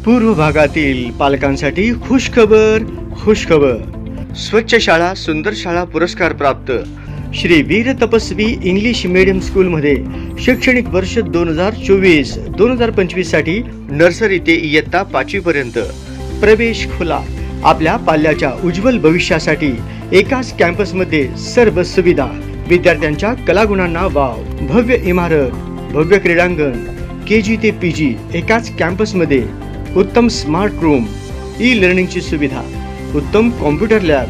पूर्व भागातील पालकांसाठी खुशखबर. स्वच्छ शाळा सुंदर शाळा पुरस्कार प्राप्त श्री वीर तपस्वी इंग्लिश मीडियम स्कूल मध्ये शैक्षणिक वर्ष 2024-2025 साठी नर्सरी ते इयत्ता 5वी पर्यंत प्रवेश खुला. आपल्या पाल्याच्या उज्ज्वल भविष्यासाठी एकाच कॅम्पस मध्ये सर्व सुविधा. विद्यार्थ्यांच्या कलागुणांना वाव. भव्य इमारत, भव्य क्रीडांगण, KG ते PG एकाच कॅम्पस मध्ये. उत्तम स्मार्ट रूम, ई लर्निंगची सुविधा, उत्तम कॉम्प्युटर लॅब.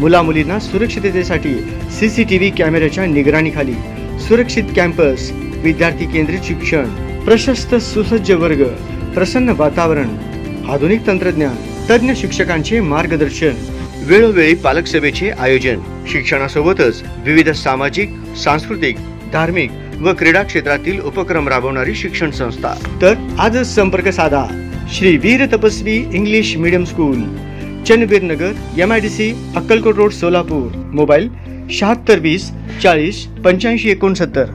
मुला मुलींना सुरक्षिततेसाठी CCTV कॅमेऱ्याच्या निगराणीखाली. सुरक्षित कॅम्पस, विद्यार्थी केंद्रित शिक्षण, प्रशस्त सुसज्ज वर्ग, प्रसन्न वातावरण, आधुनिक तंत्रज्ञान, तज्ञ शिक्षकांचे मार्गदर्शन, वेळोवेळी पालक सभेचे आयोजन. शिक्षणासोबतच विविध सामाजिक, सांस्कृतिक, धार्मिक व क्रीडा क्षेत्रातील उपक्रम राबवणारी शिक्षण संस्था. तर आजच संपर्क साधा. श्री वीर तपस्वी इंग्लिश मीडियम स्कूल, चन्नवीर नगर, MIDC, Akkalkot road, Solapur. Mobile 7620 40 85 69.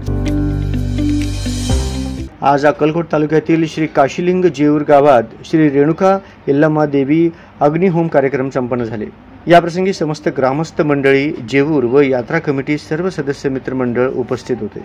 आज अक्कलकोट तालुक्यातील श्री काशीलिंग जेऊर गावात श्री रेणुका यल्लम्मा देवी अग्निहोम कार्यक्रम संपन्न झाले. याप्रसंगी समस्त ग्रामस्थ मंडळी, जेऊर व यात्रा कमिटी सर्व सदस्य मित्रमंडळ उपस्थित होते.